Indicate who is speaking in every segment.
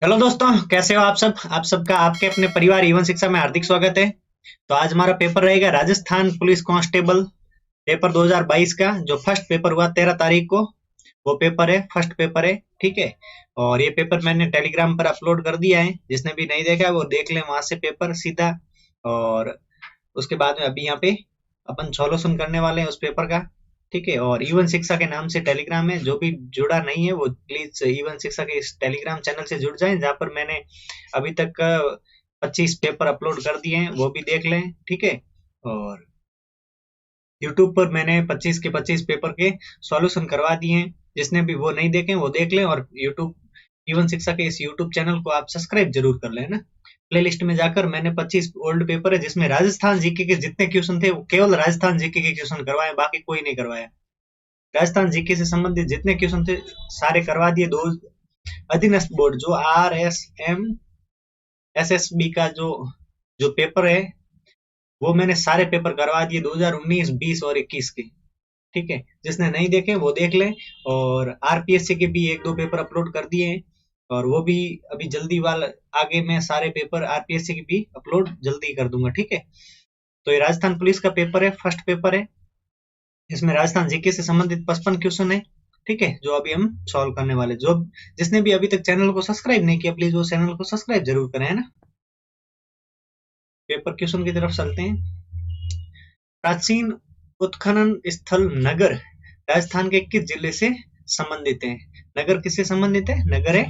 Speaker 1: Hello दोस्तों, कैसे हो आप सब। आप सबका आपके अपने परिवार इवन शिक्षा में हार्दिक स्वागत है। तो आज हमारा पेपर रहेगा राजस्थान पुलिस कांस्टेबल पेपर 2022 का, जो फर्स्ट पेपर हुआ 13 तारीख को। वो पेपर है, फर्स्ट पेपर है, ठीक है। और ये पेपर मैंने टेलीग्राम पर अपलोड कर दिया है, जिसने भी नहीं देखा है वो देख ले वहां से पेपर सीधा। और उसके बाद में अभी यहाँ पे अपन सॉल्यूशन करने वाले हैं उस पेपर का, ठीक है। और ईवन शिक्षा के नाम से टेलीग्राम है, जो भी जुड़ा नहीं है वो प्लीज ईवन शिक्षा के इस टेलीग्राम चैनल से जुड़ जाएं, जहाँ पर मैंने अभी तक 25 पेपर अपलोड कर दिए हैं, वो भी देख लें, ठीक है। और यूट्यूब पर मैंने 25 के 25 पेपर के सॉल्यूशन करवा दिए हैं, जिसने भी वो नहीं देखे वो देख लें। और यूट्यूब जीवन शिक्षा के इस यूट्यूब चैनल को आप सब्सक्राइब जरूर कर लें ना। प्ले लिस्ट में जाकर मैंने 25 ओल्ड पेपर है, जिसमें राजस्थान जीके के जितने क्वेश्चन थे वो केवल राजस्थान जीके के क्वेश्चन करवाए, बाकी कोई नहीं करवाया। राजस्थान जीके से संबंधित जितने क्वेश्चन थे सारे करवा दिए। दो अधीनस्थ बोर्ड जो RSM SSB का जो जो पेपर है वो मैंने सारे पेपर करवा दिए 2019, 20 और 21 के, ठीक है। जिसने नहीं देखे वो देख लें। और आरपीएससी के भी एक दो पेपर अपलोड कर दिए हैं, और वो भी अभी जल्दी वाला आगे मैं सारे पेपर आरपीएससी के भी अपलोड जल्दी कर दूंगा, ठीक है। तो ये राजस्थान पुलिस का पेपर है, फर्स्ट पेपर है। इसमें राजस्थान जीके से संबंधित 55 क्वेश्चन है, ठीक है, जो अभी हम सॉल्व करने वाले। जो जिसने भी अभी तक चैनल को सब्सक्राइब नहीं किया प्लीज वो चैनल को सब्सक्राइब जरूर करें, है ना। पेपर क्वेश्चन की तरफ चलते हैं। प्राचीन उत्खनन स्थल नगर राजस्थान के किस जिले से संबंधित है। नगर किससे संबंधित है, नगर है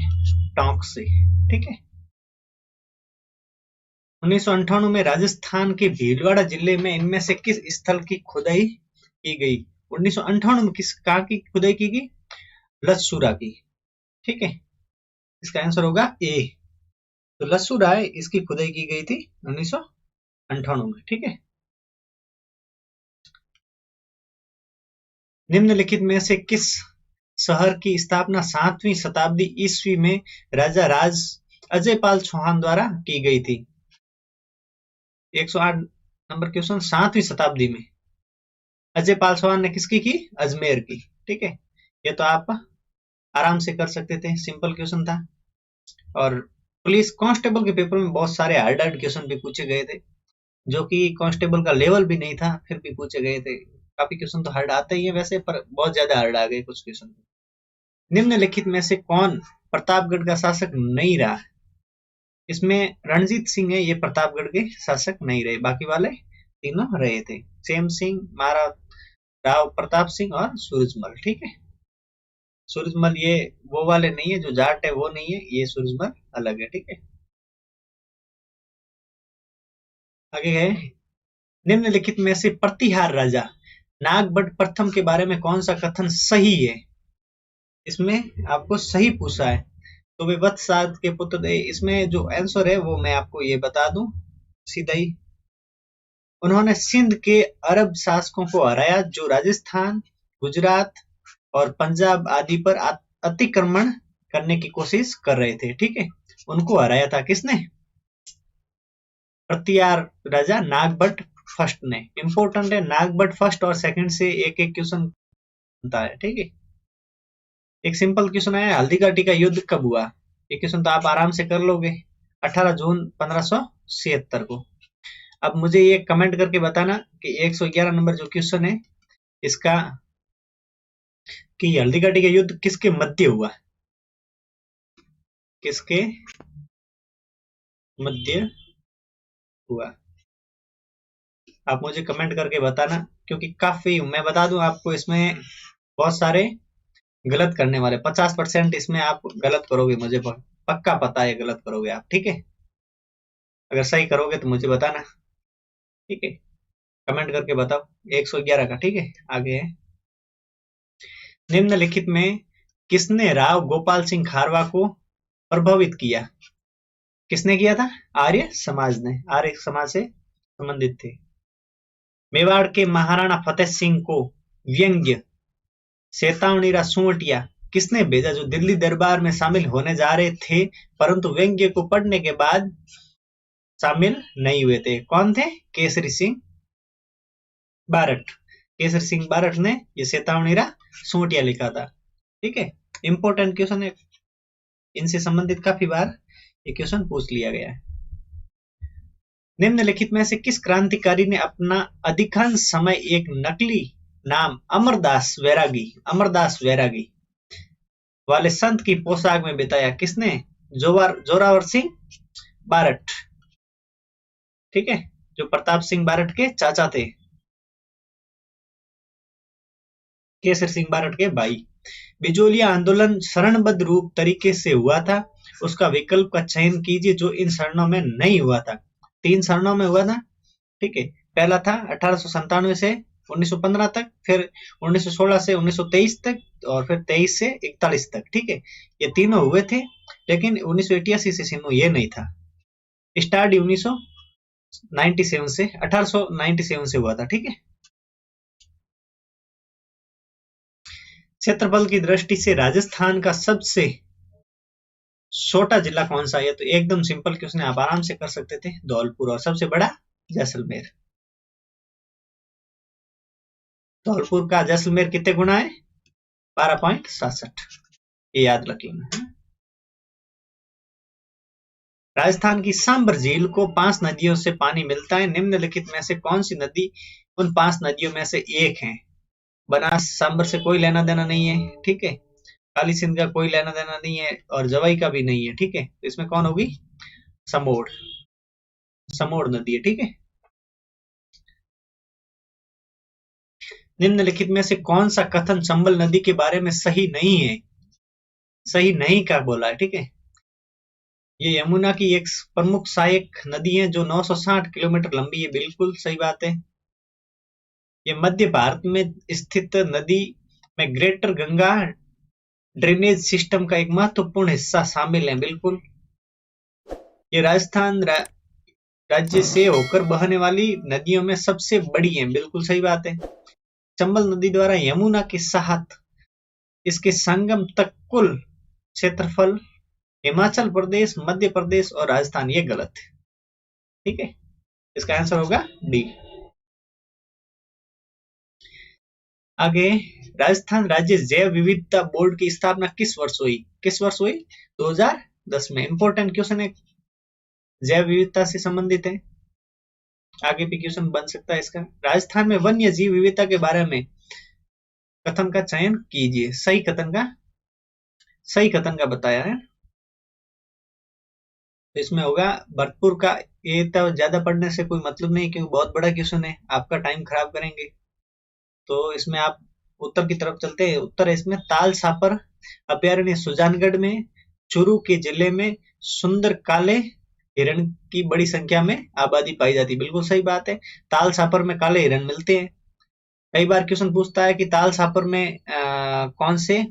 Speaker 1: टोंक से, ठीक है। 1998 में राजस्थान के भीलवाड़ा जिले में इनमें से किस स्थल की खुदाई की गई। 1998 में किस कहाँ की खुदाई की गई, लसूरा की, ठीक है। इसका आंसर होगा ए। तो लसूरा है, इसकी खुदाई की गई थी 1998 में, ठीक है। निम्नलिखित में से किस शहर की स्थापना 7वीं शताब्दी ईस्वी में राजा राज अजयपाल चौहान द्वारा की गई थी। 108 नंबर क्वेश्चन, 7वीं शताब्दी में अजयपाल चौहान ने किसकी की, अजमेर की, ठीक है। ये तो आप आराम से कर सकते थे, सिंपल क्वेश्चन था। और पुलिस कांस्टेबल के पेपर में बहुत सारे हार्ड हार्ड क्वेश्चन भी पूछे गए थे, जो कि कांस्टेबल का लेवल भी नहीं था, फिर भी पूछे गए थे। काफी क्वेश्चन तो हार्ड आते ही है वैसे, पर बहुत ज्यादा हार्ड आ गए कुछ क्वेश्चन। निम्नलिखित में से कौन प्रतापगढ़ का शासक नहीं रहा। इसमें रणजीत सिंह है, ये प्रतापगढ़ के शासक नहीं रहे, बाकी वाले तीनों रहे थे। सेम सिंह, महाराज राव प्रताप सिंह और सूरजमल, ठीक है। सूरजमल ये वो वाले नहीं है, जो जाट है वो नहीं है, ये सूरजमल अलग है, ठीक है। आगे है, निम्नलिखित में से प्रतिहार राजा नागभट्ट प्रथम के बारे में कौन सा कथन सही है। इसमें आपको सही पूछा है। तो वे वत्साद के पुत्र थे। इसमें जो आंसर है वो मैं आपको ये बता दूं सीधा ही। उन्होंने सिंध के अरब शासकों को हराया, जो राजस्थान, गुजरात और पंजाब आदि पर अतिक्रमण करने की कोशिश कर रहे थे, ठीक है। उनको हराया था किसने, प्रतिहार राजा नागभट्ट फर्स्ट ने। इंपॉर्टेंट है, नागभट्ट फर्स्ट और सेकंड से एक एक क्वेश्चन बनता है, ठीक है। एक सिंपल क्वेश्चन है, हल्दी घाटी का युद्ध कब हुआ। ये क्वेश्चन तो आप आराम से कर लोगे, 18 जून 1576 को। अब मुझे ये कमेंट करके बताना कि 111 नंबर जो क्वेश्चन है इसका, कि हल्दी घाटी का युद्ध किसके मध्य हुआ, किसके मध्य हुआ। आप मुझे कमेंट करके बताना, क्योंकि काफी मैं बता दूं आपको, इसमें बहुत सारे गलत करने वाले, 50% इसमें आप गलत करोगे, मुझे पक्का पता है गलत करोगे आप, ठीक है। अगर सही करोगे तो मुझे बताना, ठीक है। कमेंट करके बताओ 111 का, ठीक है। आगे है, निम्नलिखित में किसने राव गोपाल सिंह खारवा को प्रभावित किया। किसने किया था, आर्य समाज ने, आर्य समाज से संबंधित थे। मेवाड़ के महाराणा फतेह सिंह को व्यंग्य चेतावनीरा सुवटिया किसने भेजा, जो दिल्ली दरबार में शामिल होने जा रहे थे, परंतु व्यंग्य को पढ़ने के बाद शामिल नहीं हुए थे। कौन थे, केसरी सिंह बारट। केसरी सिंह बारट ने ये चेतावनीरा सुवटिया लिखा था, ठीक है। इंपॉर्टेंट क्वेश्चन है, इनसे संबंधित काफी बार ये क्वेश्चन पूछ लिया गया है। निम्नलिखित में से किस क्रांतिकारी ने अपना अधिकांश समय एक नकली नाम अमरदास वैरागी वाले संत की पोशाक में बिताया? किसने? जोरावर सिंह बारठ, ठीक है, जो प्रताप सिंह बारठ के चाचा थे, केसर सिंह बारठ के भाई। बिजोलिया आंदोलन शरणबद्ध रूप तरीके से हुआ था, उसका विकल्प का चयन कीजिए जो इन शरणों में नहीं हुआ था। 3 शरणों में हुआ था, ठीक है। पहला था 1897 से 1915 तक, फिर 1916 से 1923 तक, और फिर 23 से 41 तक, ठीक है। ये तीनों हुए थे, लेकिन 1988 से सिन्नू ये नहीं था। स्टार्ट 1897 से हुआ था, ठीक है। क्षेत्रफल की दृष्टि से राजस्थान का सबसे छोटा जिला कौन सा है? तो एकदम सिंपल क्वेश्चन, आप आराम से कर सकते थे, धौलपुर। और सबसे बड़ा जैसलमेर। धौलपुर का जैसलमेर कितने गुना है? 12.67, ये याद रख लेना। राजस्थान की सांबर झील को 5 नदियों से पानी मिलता है, निम्नलिखित में से कौन सी नदी उन 5 नदियों में से एक है? बनास सांबर से कोई लेना देना नहीं है, ठीक है। काली सिंध का कोई लेना देना नहीं है, और जवाई का भी नहीं है, ठीक है। तो इसमें कौन होगी? समोड़ नदी है, ठीक है। निम्नलिखित में से कौन सा कथन चंबल नदी के बारे में सही नहीं है? सही नहीं का बोला है, ठीक है। ये यमुना की एक प्रमुख सहायक नदी है जो 960 किलोमीटर लंबी है, बिल्कुल सही बात है। ये मध्य भारत में स्थित नदी में ग्रेटर गंगा ड्रेनेज सिस्टम का एक महत्वपूर्ण हिस्सा शामिल है, बिल्कुल। ये राजस्थान राज्य से होकर बहने वाली नदियों में सबसे बड़ी है, बिल्कुल सही बात है। चंबल नदी द्वारा यमुना के साथ इसके संगम तक कुल क्षेत्रफल हिमाचल प्रदेश, मध्य प्रदेश और राजस्थान, ये गलत है, ठीक है। इसका आंसर होगा डी। आगे, राजस्थान राज्य जैव विविधता बोर्ड की स्थापना किस वर्ष हुई? 2010 में। इंपॉर्टेंट क्वेश्चन है, जैव विविधता से संबंधित है, आगे भी क्वेश्चन बन सकता है इसका। राजस्थान में वन्य जीव विविधता के बारे में कथन का चयन कीजिए। सही कथन का बताया है, तो इसमें होगा भरतपुर का। ये तो ज्यादा पढ़ने से कोई मतलब नहीं, क्योंकि बहुत बड़ा क्वेश्चन है, आपका टाइम खराब करेंगे। तो इसमें आप उत्तर की तरफ चलते हैं। उत्तर है इसमें ताल सापर अभ्यारण्य सुजानगढ़ में, चूरू के जिले में सुंदर काले हिरण की बड़ी संख्या में आबादी पाई जाती है, बिल्कुल सही बात है। ताल सापर में काले हिरण मिलते हैं। कई बार क्वेश्चन पूछता है कि ताल सापर में कौन से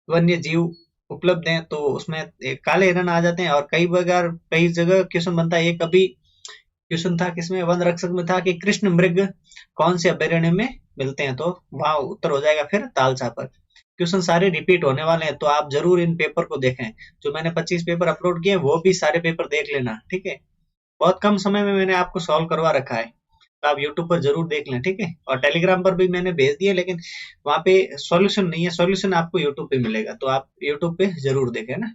Speaker 1: वन्य जीव उपलब्ध हैं, तो उसमें काले हिरण आ जाते हैं। और कई जगह क्वेश्चन बनता है, एक अभी क्वेश्चन था किसमें, वन रक्षक में था, कि कृष्ण मृग कौन से अभ्यारण्य में मिलते हैं, तो वहां उत्तर हो जाएगा फिर ताल सापर। क्वेश्चन सारे रिपीट होने वाले हैं, तो आप जरूर इन पेपर को देखें। जो मैंने 25 पेपर अपलोड किए वो भी सारे पेपर देख लेना, ठीक है। बहुत कम समय में मैंने आपको सॉल्व करवा रखा है, तो आप यूट्यूब पर जरूर देख लें, ठीक है। और टेलीग्राम पर भी मैंने भेज दिया, लेकिन वहां पे सॉल्यूशन नहीं है, सॉल्यूशन आपको यूट्यूब पे मिलेगा, तो आप यूट्यूब पे जरूर देखें ना।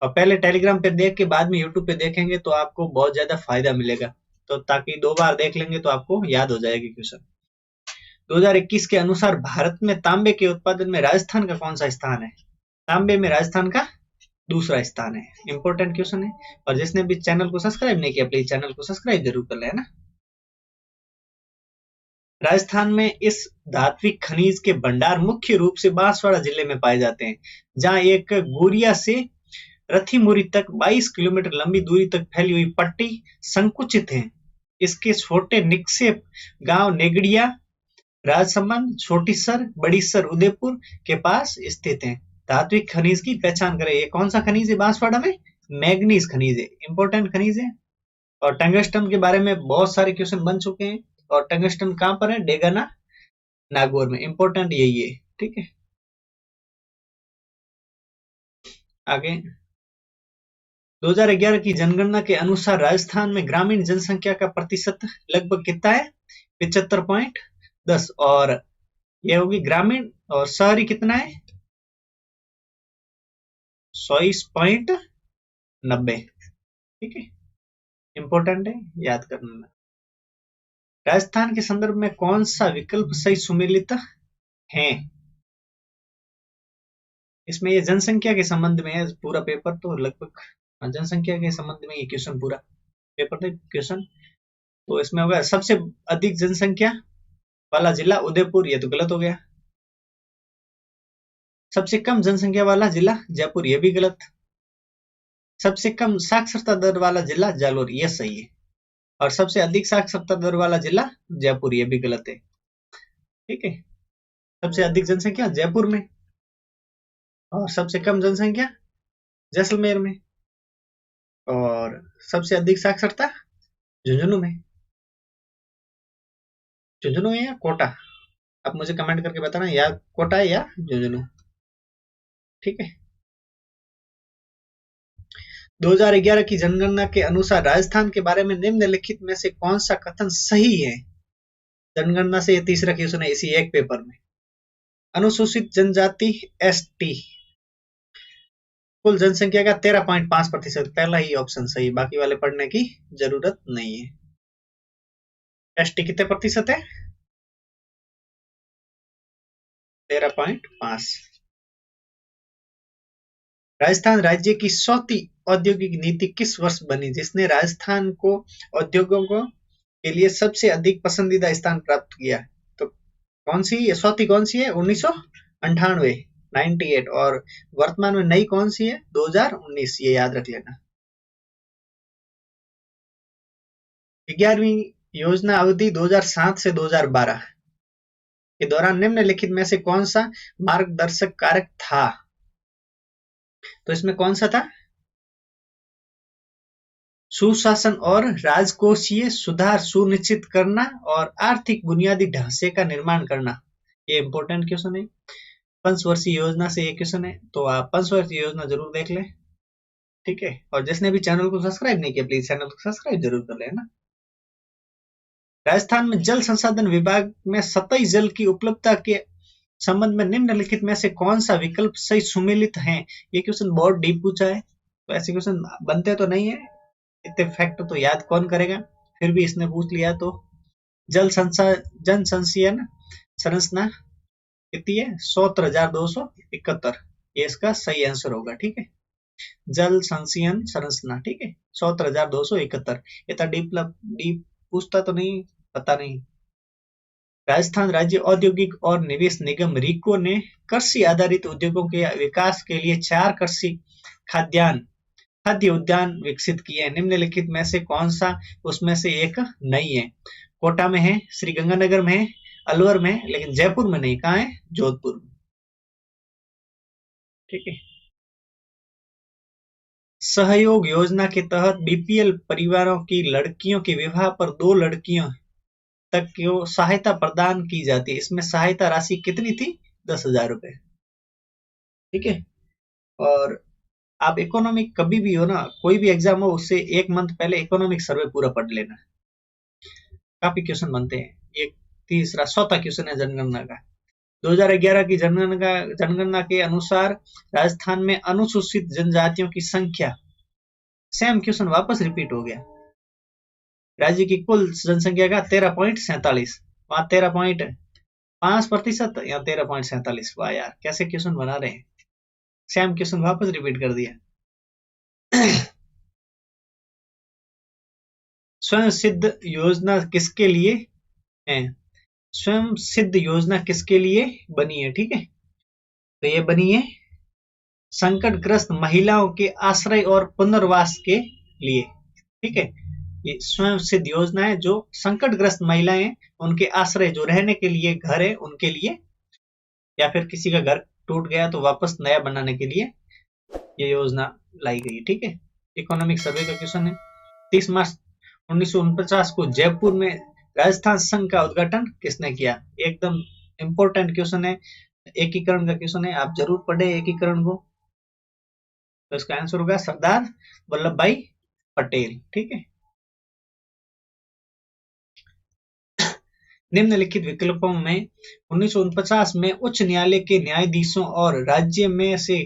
Speaker 1: और पहले टेलीग्राम पे देख के बाद में यूट्यूब पे देखेंगे तो आपको बहुत ज्यादा फायदा मिलेगा, तो ताकि 2 बार देख लेंगे तो आपको याद हो जाएगी क्वेश्चन। 2021 के अनुसार भारत में तांबे के उत्पादन में राजस्थान का कौन सा स्थान है? तांबे में राजस्थान का दूसरा स्थान है। इंपॉर्टेंट क्वेश्चन है। और जिसने भी चैनल को सब्सक्राइब नहीं किया, प्लीज चैनल को सब्सक्राइब जरूर कर लेना। राजस्थान में इस धात्विक खनिज के भंडार मुख्य रूप से बांसवाड़ा जिले में पाए जाते हैं, जहां एक गुरिया से रथीमुरी तक 22 किलोमीटर लंबी दूरी तक फैली हुई पट्टी संकुचित है। इसके छोटे निक्षेप गांव नेगड़िया, राजसमंद, छोटीसर, बड़ीसर, उदयपुर के पास स्थित हैं। धात्विक खनिज की पहचान करें। ये कौन सा खनिज है बांसवाड़ा में? मैग्नीज खनिज है, इंपॉर्टेंट खनिज है। और टंगस्टन के बारे में बहुत सारे क्वेश्चन बन चुके हैं। और टंगस्टन कहां पर है? डेगाना नागौर में। इंपॉर्टेंट यही है, ठीक है। आगे, 2011 की जनगणना के अनुसार राजस्थान में ग्रामीण जनसंख्या का प्रतिशत लगभग कितना है? 75.10। और ये होगी ग्रामीण। और शहरी कितना है? 24.90। ठीक है, इंपॉर्टेंट है, याद करना। राजस्थान के संदर्भ में कौन सा विकल्प सही सुमेलित है? इसमें ये जनसंख्या के संबंध में है पूरा पेपर, तो लगभग जनसंख्या के संबंध में ये क्वेश्चन पूरा पेपर था क्वेश्चन। तो इसमें होगा सबसे अधिक जनसंख्या वाला जिला उदयपुर, ये तो गलत हो गया। सबसे कम जनसंख्या वाला जिला जयपुर, ये भी गलत। सबसे कम साक्षरता दर वाला जिला जालोर, ये सही है। और सबसे अधिक साक्षरता दर वाला जिला जयपुर, ये भी गलत है। ठीक है, सबसे अधिक जनसंख्या जयपुर में और सबसे कम जनसंख्या जैसलमेर में और सबसे अधिक साक्षरता झुंझुनू में। झुंझुनू है या कोटा, आप मुझे कमेंट करके बताना, या कोटा है या झुंझुनू। ठीक है, 2011 की जनगणना के अनुसार राजस्थान के बारे में निम्नलिखित में से कौन सा कथन सही है? जनगणना से ये तीसरा क्वेश्चन है इसी एक पेपर में। अनुसूचित जनजाति एसटी कुल जनसंख्या का 13.5%, पहला ही ऑप्शन सही, बाकी वाले पढ़ने की जरूरत नहीं है। एसटी कितने प्रतिशत है? 13.5। राजस्थान राज्य की 100वीं औद्योगिक नीति किस वर्ष बनी, जिसने राजस्थान को उद्योगों के लिए सबसे अधिक पसंदीदा स्थान प्राप्त किया? तो कौन सी 100वीं कौन सी है? 1998, 98। और वर्तमान में नई कौन सी है? 2019, ये याद रख लेना। 11वीं योजना अवधि 2007 से 2012 के दौरान निम्नलिखित में से कौन सा मार्गदर्शक कारक था? तो इसमें कौन सा था? सुशासन और राजकोषीय सुधार सुनिश्चित करना और आर्थिक बुनियादी ढांचे का निर्माण करना। ये इंपॉर्टेंट क्वेश्चन है, पंचवर्षीय योजना से ये क्वेश्चन है, तो आप पंचवर्षीय योजना जरूर देख लें। ठीक है, और जिसने भी चैनल को सब्सक्राइब नहीं किया प्लीज चैनल को सब्सक्राइब जरूर कर लेना। राजस्थान में जल संसाधन विभाग में सतही जल की उपलब्धता के संबंध में निम्नलिखित में से कौन सा विकल्प सही सुमेलित है? ये क्वेश्चन बहुत डीप पूछा है, तो ऐसे क्वेश्चन बनते तो नहीं है, इतने फैक्ट तो याद कौन करेगा, फिर भी इसने पूछ लिया। तो जन संचयन संरचना कितनी है? 70,271, ये इसका सही आंसर होगा। ठीक है, जल संचयन संरचना, ठीक है, 70,271। इतना डीप पूछता तो नहीं, पता नहीं। राजस्थान राज्य औद्योगिक और निवेश निगम रीको ने कृषि आधारित उद्योगों के विकास के लिए 4 कृषि खाद्य उद्यान विकसित किए हैं। निम्नलिखित में से कौन सा उसमें से एक नहीं है? कोटा में है, श्री गंगानगर में है, अलवर में, लेकिन जयपुर में नहीं। कहाँ है? जोधपुर में। ठीक है, सहयोग योजना के तहत बीपीएल परिवारों की लड़कियों के विवाह पर 2 लड़कियों तक को सहायता प्रदान की जाती है। इसमें सहायता राशि कितनी थी? 10,000 रुपए। ठीक है, और आप इकोनॉमिक कभी भी हो ना, कोई भी एग्जाम हो, उससे 1 मंथ पहले इकोनॉमिक सर्वे पूरा पढ़ लेना, काफी क्वेश्चन बनते हैं। एक तीसरा 100वां क्वेश्चन है जनगणना का। 2011 की जनगणना के अनुसार राजस्थान में अनुसूचित जनजातियों की संख्या, सेम क्वेश्चन वापस रिपीट हो गया। राज्य की कुल जनसंख्या का 13.47, वहां 13.5% या 13.47। वाह यार, कैसे क्वेश्चन बना रहे हैं, सेम क्वेश्चन वापस रिपीट कर दिया। स्वयं सिद्ध योजना किसके लिए है? स्वयं सिद्ध योजना किसके लिए बनी है? ठीक है, तो ये बनी है संकटग्रस्त महिलाओं के आश्रय और पुनर्वास के लिए। ठीक है, ये स्वयं सिद्ध योजना है जो संकटग्रस्त महिलाएं हैं, उनके आश्रय, जो रहने के लिए घर है उनके लिए, या फिर किसी का घर टूट गया तो वापस नया बनाने के लिए ये योजना लाई गई। ठीक है, इकोनॉमिक सर्वे का क्वेश्चन है। 30 मार्च 1949 को जयपुर में राजस्थान संघ का उद्घाटन किसने किया? एकदम इंपॉर्टेंट क्वेश्चन है, एकीकरण का क्वेश्चन है, आप जरूर पढ़े एकीकरण को। तो इसका आंसर होगा सरदार वल्लभ भाई पटेल। ठीक है, निम्नलिखित विकल्पों में 1949 में उच्च न्यायालय के न्यायाधीशों और राज्य में से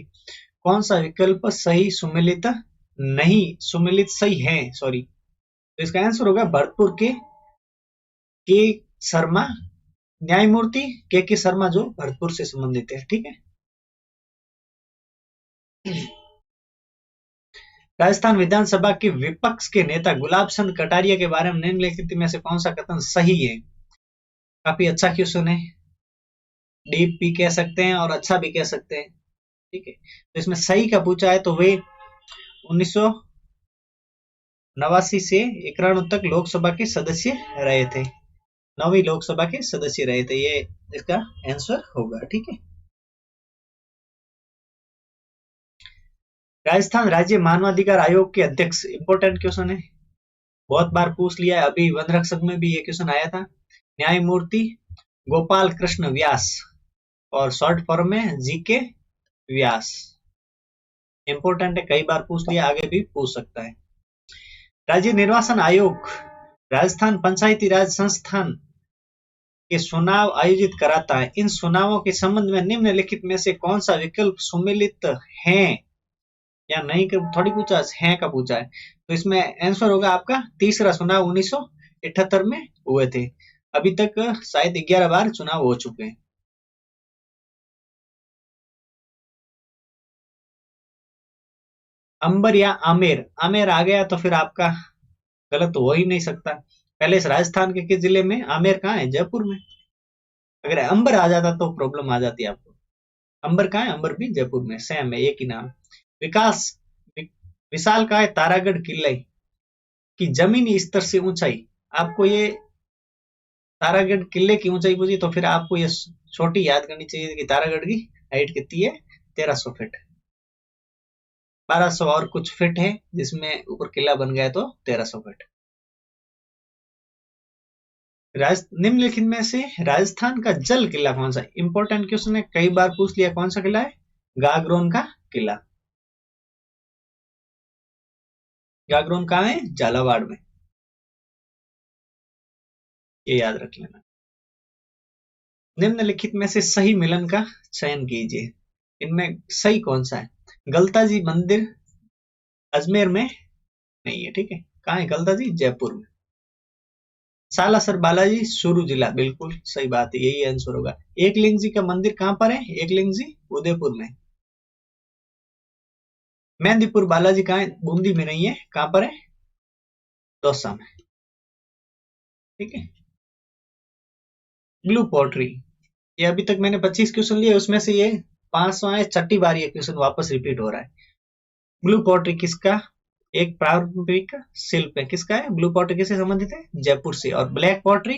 Speaker 1: कौन सा विकल्प सही सुमेलित नहीं, सुमेलित सही है, सॉरी। तो इसका आंसर होगा भरतपुर के शर्मा न्यायमूर्ति के शर्मा, जो भरतपुर से संबंधित है। ठीक है। राजस्थान विधानसभा के विपक्ष के नेता गुलाब चंद कटारिया के बारे में निम्नलिखित में से कौन सा कथन सही है? काफी अच्छा क्वेश्चन है, डीप भी कह सकते हैं और अच्छा भी कह सकते हैं। ठीक है। तो इसमें सही का पूछा है तो वे 1989 से 91 तक लोकसभा के सदस्य रहे थे, 9वीं लोकसभा के सदस्य रहे थे। ये इसका आंसर होगा। ठीक है। राजस्थान राज्य मानवाधिकार आयोग के अध्यक्ष, इंपोर्टेंट क्वेश्चन है, बहुत बार पूछ लिया है, अभी वन रक्षक में भी ये क्वेश्चन आया था। न्यायमूर्ति गोपाल कृष्ण व्यास, और शॉर्ट फॉर्म में जीके व्यास। इंपोर्टेंट है, कई बार पूछ लिया, आगे भी पूछ सकता है। राज्य निर्वाचन आयोग राजस्थान पंचायती राज संस्थान के चुनाव आयोजित कराता है। इन चुनावों के संबंध में निम्नलिखित में से कौन सा विकल्प सुमेलित है या नहीं का थोड़ी पूछा है, का पूछा है। तो इसमें आंसर होगा आपका तीसरा चुनाव 1978 में हुए थे। अभी तक शायद 11 बार चुनाव हो चुके हैं। अंबर या आमेर, आमेर आ गया तो फिर आपका गलत हो ही नहीं सकता। पहले इस राजस्थान के किस जिले में? आमेर कहाँ है? जयपुर में। अगर अंबर आ जाता तो प्रॉब्लम आ जाती आपको। अंबर कहाँ है? अंबर भी जयपुर में, सेम है, एक ही नाम। विकास विशाल का है तारागढ़ किले की जमीनी स्तर से ऊंचाई। आपको ये तारागढ़ किले की ऊंचाई पूछी तो फिर आपको ये छोटी याद करनी चाहिए कि तारागढ़ की हाइट कितनी है? 1300 फीट। 1200 और कुछ फीट है, जिसमें ऊपर किला बन गया तो 1300 फीट। निम्नलिखित में से राजस्थान का जल किला कौन सा? इंपोर्टेंट क्वेश्चन है, कई बार पूछ लिया। कौन सा किला है? गागरोन का किला। गागरोन कहाँ है? झालावाड़ में, ये याद रख लेना। निम्नलिखित में से सही मिलन का चयन कीजिए। इनमें सही कौन सा है? गलता जी मंदिर अजमेर में नहीं है। ठीक है। कहाँ है गलता जी? जयपुर में। सालासर बालाजी चूरू जिला, बिल्कुल सही बात है, यही आंसर होगा। एकलिंग जी का मंदिर कहाँ पर है? एकलिंग जी उदयपुर में। मेहंदीपुर बालाजी कहाँ है? बूंदी में नहीं है, कहाँ पर है? दौसा में। ठीक है। ब्लू पोट्री, ये अभी तक मैंने 25 क्वेश्चन लिए, उसमें से ये 500 है, छठी बार ये क्वेश्चन वापस रिपीट हो रहा है। ब्लू पोट्री किसका एक पारंपरिक शिल्प है? किसका है? ब्लू पोट्री किससे संबंधित है? जयपुर से। और ब्लैक पोट्री,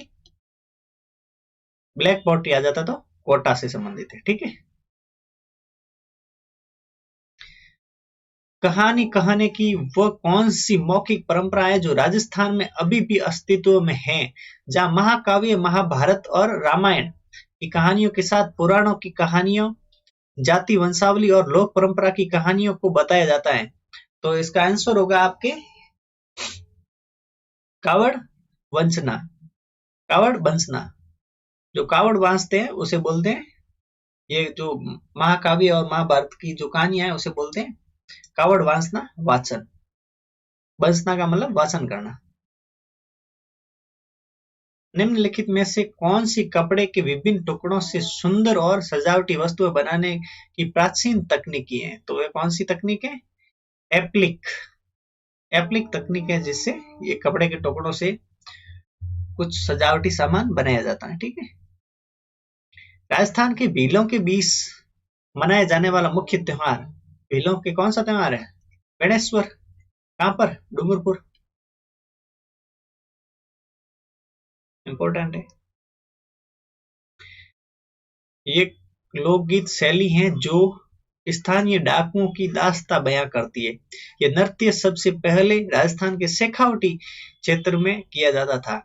Speaker 1: ब्लैक पोट्री आ जाता तो कोटा से संबंधित है। ठीक है। कहानी कहने की वह कौन सी मौखिक परंपरा है जो राजस्थान में अभी भी अस्तित्व में है, जहां महाकाव्य महाभारत और रामायण की कहानियों के साथ पुराणों की कहानियों, जाति वंशावली और लोक परंपरा की कहानियों को बताया जाता है? तो इसका आंसर होगा आपके कावड़ वंचना, कावड़ वंचना। जो कावड़ बांसते हैं उसे बोलते हैं, ये जो महाकाव्य और महाभारत की जो कहानियां है उसे बोलते हैं कावड़ वांसना वाचन। वंचना का मतलब वाचन करना। निम्नलिखित में से कौन सी कपड़े के विभिन्न टुकड़ों से सुंदर और सजावटी वस्तुएं बनाने की प्राचीन तकनीकी है? तो वह कौन सी तकनीक है? एप्लिक, एप्लिक तकनीक है, जिससे ये कपड़े के टुकड़ों से कुछ सजावटी सामान बनाया जाता है। ठीक है। राजस्थान के भीलों के बीच मनाया जाने वाला मुख्य त्योहार, भीलों के कौन सा त्योहार है? गणेश्वर। कहां पर? डूंगरपुर। इंपॉर्टेंट है। ये लोकगीत शैली है जो स्थानीय डाकुओं की दास्तां बयां करती है। ये नृत्य सबसे पहले राजस्थान के शेखावटी क्षेत्र में किया जाता था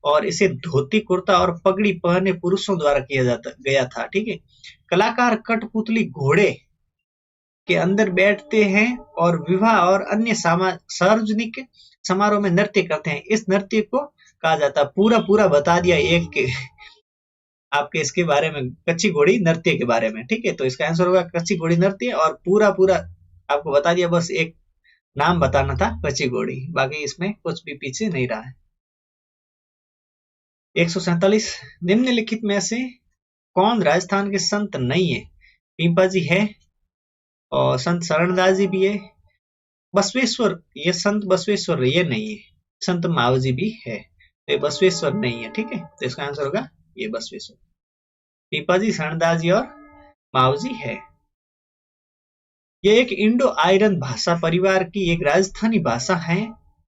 Speaker 1: और इसे धोती कुर्ता और पगड़ी पहने पुरुषों द्वारा किया जाता गया था। ठीक है। कलाकार कठपुतली घोड़े के अंदर बैठते हैं और विवाह और अन्य सार्वजनिक समारोह में नृत्य करते हैं। इस नृत्य को कहा जाता है, पूरा पूरा बता दिया एक के आपके इसके बारे में, कच्ची घोड़ी नृत्य के बारे में। ठीक है, तो इसका आंसर होगा कच्ची घोड़ी नृत्य। और पूरा पूरा आपको बता दिया, बस एक नाम बताना था कच्ची घोड़ी, बाकी इसमें कुछ भी पीछे नहीं रहा है। 147, निम्नलिखित में से कौन राजस्थान के संत नहीं है? पीपा जी है, और संत शरणदास जी भी है। बसवेश्वर, ये संत बसवेश्वर ये नहीं है। संत मावजी भी है, तो ये बसवेश्वर नहीं है। ठीक है, तो इसका आंसर होगा ये बसवेश्वर। पीपा जी, शरणदास जी और मावजी है। ये एक इंडो आयरन भाषा परिवार की एक राजस्थानी भाषा है,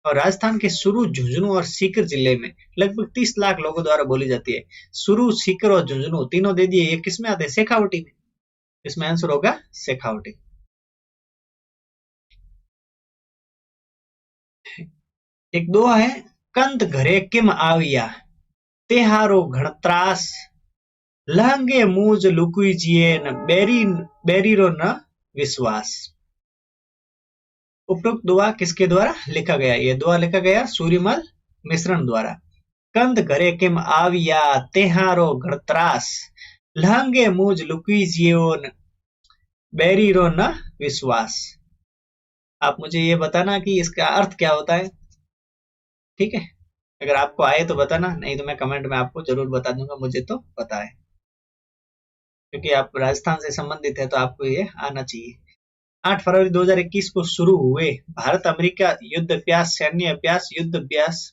Speaker 1: और राजस्थान के सुरू, झुंझुनू और सीकर जिले में लगभग 30 लाख लोगों द्वारा बोली जाती है। सुरू, सीकर और झुंझुनू तीनों दे दिए। ये किसमें आते हैं? शेखावटी में। इसमें आंसर होगा शेखावटी। एक दो है, कंत घरे किम आविया, तेहारो घणत्रास, लहंगे मूज लुकुइजिए न बेरीरो न विश्वास। उपरोक्त दुआ किसके द्वारा लिखा गया? ये दुआ लिखा गया सूर्यमल मिश्रण द्वारा। कंद घरे किम आविया, तेहारो घड़त्रास, लहंगे मूज लुकुइजियोन, बेरीरो न विश्वास। आप मुझे ये बताना कि इसका अर्थ क्या होता है। ठीक है, अगर आपको आए तो बताना, नहीं तो मैं कमेंट में आपको जरूर बता दूंगा, मुझे तो पता है, क्योंकि आप राजस्थान से संबंधित है तो आपको ये आना चाहिए। 8 फरवरी 2021 को शुरू हुए भारत अमेरिका युद्ध अभ्यास, सैन्य अभ्यास, युद्ध अभ्यास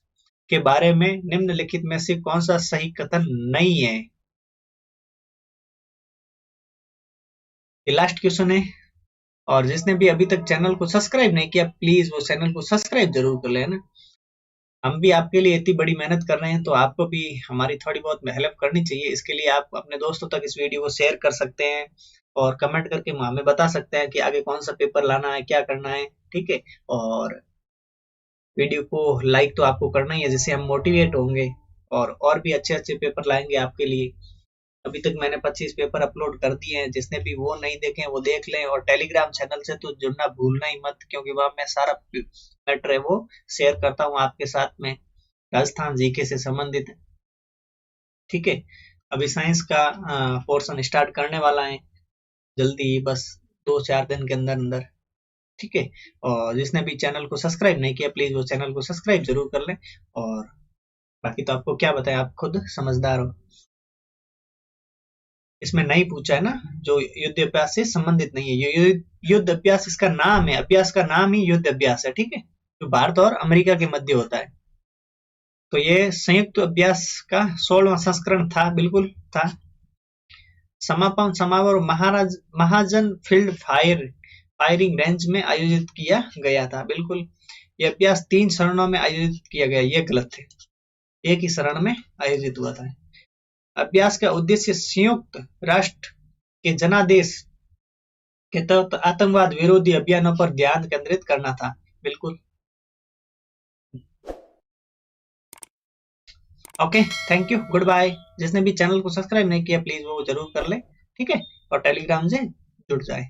Speaker 1: के बारे में निम्नलिखित में से कौन सा सही कथन नहीं है? ये लास्ट क्वेश्चन है, और जिसने भी अभी तक चैनल को सब्सक्राइब नहीं किया, प्लीज वो चैनल को सब्सक्राइब जरूर कर लेना। हम भी आपके लिए इतनी बड़ी मेहनत कर रहे हैं, तो आपको भी हमारी थोड़ी बहुत हेल्प करनी चाहिए। इसके लिए आप अपने दोस्तों तक इस वीडियो को शेयर कर सकते हैं, और कमेंट करके हमें बता सकते हैं कि आगे कौन सा पेपर लाना है, क्या करना है। ठीक है, और वीडियो को लाइक तो आपको करना ही है, जिससे हम मोटिवेट होंगे और भी अच्छे अच्छे पेपर लाएंगे आपके लिए। अभी तक मैंने 25 पेपर अपलोड कर दिए हैं, जिसने भी वो नहीं देखे हैं वो देख लें। और टेलीग्राम चैनल से तो जुड़ना भूलना ही मत, क्योंकि वहां मैं सारा मैटर है वो शेयर करता हूँ आपके साथ में, राजस्थान जीके से संबंधित। ठीक है, अभी साइंस का पोर्शन स्टार्ट करने वाला है जल्दी, बस 2-4 दिन के अंदर अंदर। ठीक है, और जिसने भी चैनल को सब्सक्राइब नहीं किया, प्लीज वो चैनल को सब्सक्राइब जरूर कर लें। और बाकी तो आपको क्या बताएं, आप खुद समझदार हो। इसमें नहीं पूछा है ना, जो युद्ध अभ्यास से संबंधित नहीं है। ये युद्ध अभ्यास इसका नाम है, अभ्यास का नाम ही युद्ध अभ्यास है। ठीक है, जो भारत और अमेरिका के मध्य होता है। तो ये संयुक्त अभ्यास का 16वां संस्करण था, बिल्कुल था। समापन समारोह महाजन फील्ड फायरिंग रेंज में आयोजित किया गया था। बिल्कुल, ये अभ्यास 3 चरणों में आयोजित किया गया, ये गलत थे, एक ही चरण में आयोजित हुआ था। अभ्यास का उद्देश्य संयुक्त राष्ट्र के जनादेश के तहत आतंकवाद विरोधी अभियानों पर ध्यान केंद्रित करना था। बिल्कुल, okay, thank you, good bye. जिसने भी चैनल को सब्सक्राइब नहीं किया, प्लीज वो जरूर कर ले। ठीक है, और टेलीग्राम से जुड़ जाए।